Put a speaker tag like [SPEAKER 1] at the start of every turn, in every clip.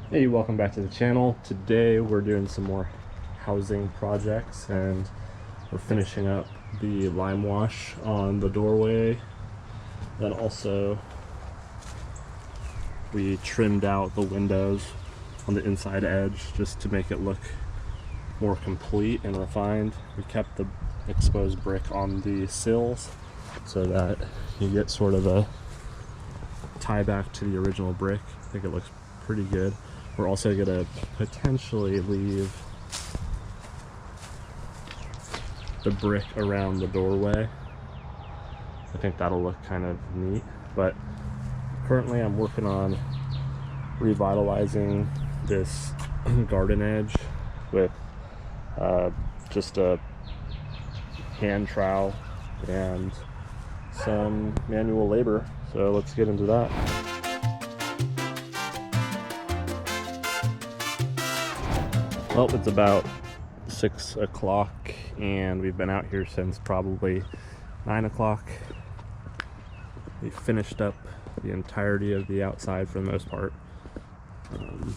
[SPEAKER 1] Hey, welcome back to the channel. Today we're doing some more housing projects and we're finishing up the lime wash on the doorway. Then also we trimmed out the windows on the inside edge just to make it look more complete and refined. We kept the exposed brick on the sills so that you get sort of a tie back to the original brick. I think it looks pretty good. We're also going to potentially leave the brick around the doorway. I think that'll look kind of neat, but currently I'm working on revitalizing this garden edge with just a hand trowel and some manual labor. So let's get into that. Well, it's about 6 o'clock and we've been out here since probably 9 o'clock. We finished up the entirety of the outside for the most part. You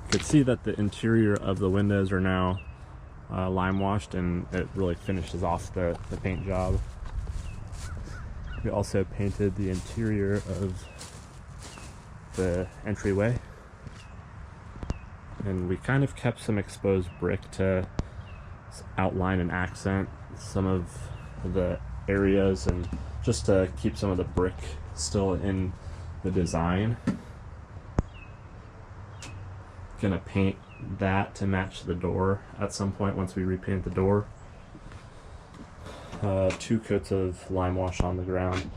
[SPEAKER 1] can see that the interior of the windows are now lime washed, and it really finishes off the paint job. We also painted the interior of the entryway, and we kind of kept some exposed brick to outline and accent some of the areas and just to keep some of the brick still in the design. Gonna paint that to match the door at some point once we repaint the door. 2 coats of lime wash on the ground.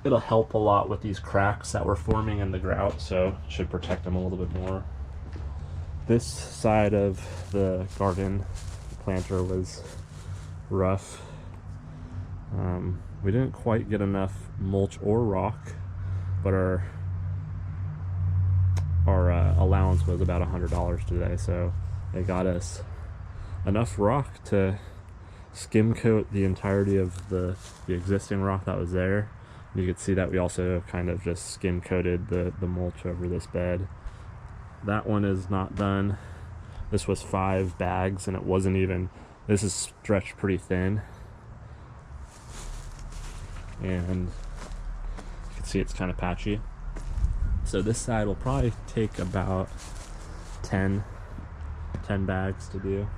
[SPEAKER 1] It'll help a lot with these cracks that were forming in the grout, so it should protect them a little bit more. This side of the garden planter was rough. We didn't quite get enough mulch or rock, but our allowance was about $100 today, so they got us enough rock to skim coat the entirety of the existing rock that was there. You could see that we also kind of just skim coated the mulch over this bed. That one is not done. This was 5 bags and it wasn't even, this is stretched pretty thin. And you can see it's kind of patchy. So this side will probably take about 10 bags to do.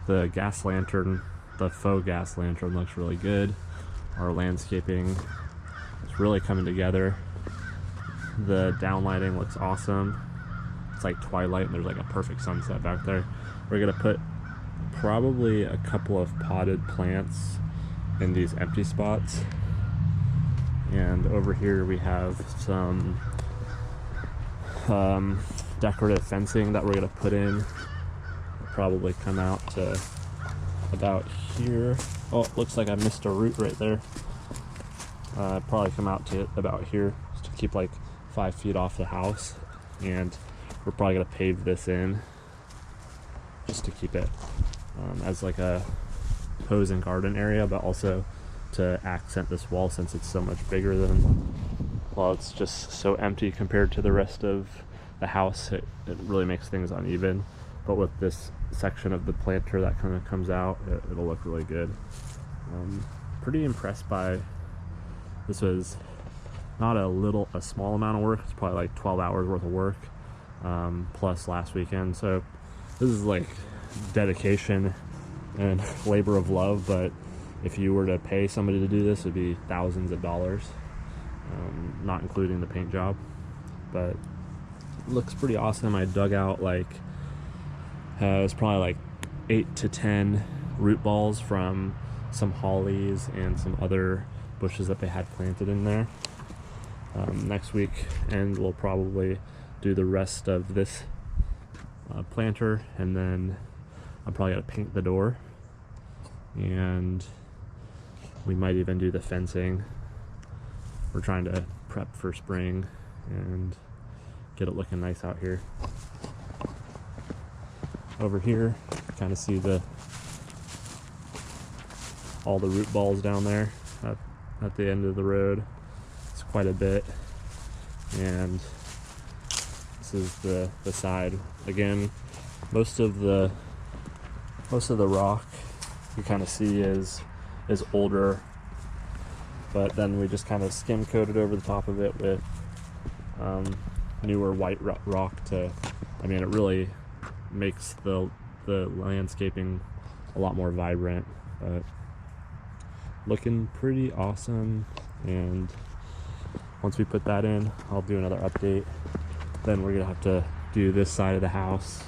[SPEAKER 1] The gas lantern, the faux gas lantern, looks really good. Our landscaping is really coming together. The downlighting looks awesome. It's like twilight and there's like a perfect sunset back there. We're gonna put probably a couple of potted plants in these empty spots. And over here we have some decorative fencing that we're gonna put in. It'll probably come out to about here. Oh, it looks like I missed a root right there. Probably come out to about here just to keep like 5 feet off the house, and we're probably gonna pave this in just to keep it as like a pose and garden area, but also to accent this wall since it's so much bigger than, well, it's just so empty compared to the rest of the house. It really makes things uneven, but with this section of the planter that kind of comes out, it'll look really good. Pretty impressed by this. Was not a small amount of work. It's probably like 12 hours worth of work, plus last weekend. So this is like dedication and labor of love, but if you were to pay somebody to do this, it'd be thousands of dollars, not including the paint job. But it looks pretty awesome. I dug out like it was probably like 8 to 10 root balls from some hollies and some other bushes that they had planted in there. Next week, and we'll probably do the rest of this planter, and then I'm probably gonna paint the door, and we might even do the fencing. We're trying to prep for spring and get it looking nice out here. Over here, kind of see all the root balls down there at the end of the road. quite a bit. And this is the side. Again, most of the rock you kind of see is older, but then we just kind of skim coated over the top of it with newer white rock to, I mean, it really makes the landscaping a lot more vibrant. But looking pretty awesome, and once we put that in, I'll do another update. Then we're gonna have to do this side of the house,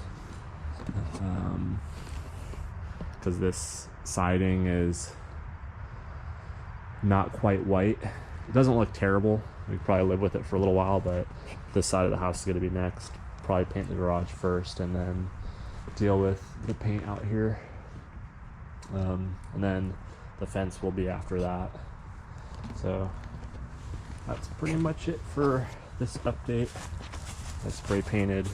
[SPEAKER 1] because this siding is not quite white. It doesn't look terrible. We could probably live with it for a little while, but this side of the house is gonna be next. Probably paint the garage first and then deal with the paint out here. And then the fence will be after that. So that's pretty much it for this update. I spray painted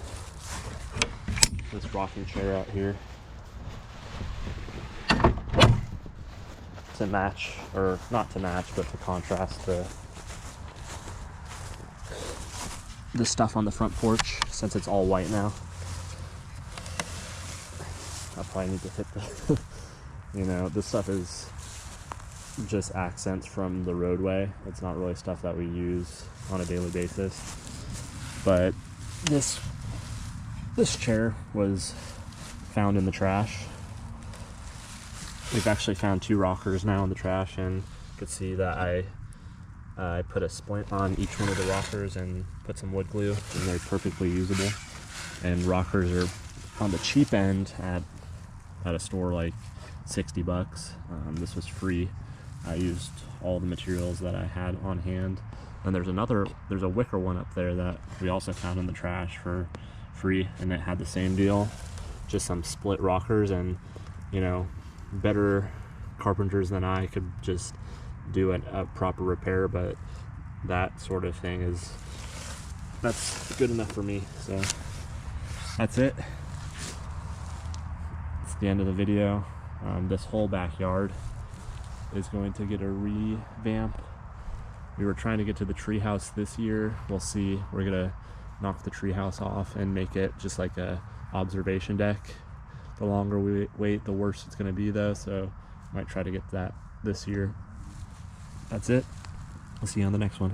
[SPEAKER 1] this rocking chair out here to match, or not to match, but to contrast the stuff on the front porch, since it's all white now. I probably need to hit the you know, this stuff is just accents from the roadway. It's not really stuff that we use on a daily basis. But this chair was found in the trash. We've actually found 2 rockers now in the trash, and you could see that I put a splint on each one of the rockers and put some wood glue, and they're perfectly usable. And rockers are on the cheap end at a store like $60. This was free. I used all the materials that I had on hand. And there's a wicker one up there that we also found in the trash for free, and it had the same deal, just some split rockers. And you know, better carpenters than I could just do a proper repair, but that sort of thing that's good enough for me. So that's it. It's the end of the video. This whole backyard is going to get a revamp. We were trying to get to the treehouse this year. We'll see. We're gonna knock the treehouse off and make it just like a observation deck. The longer we wait, the worse it's gonna be though, so might try to get that this year. That's it. I'll see you on the next one.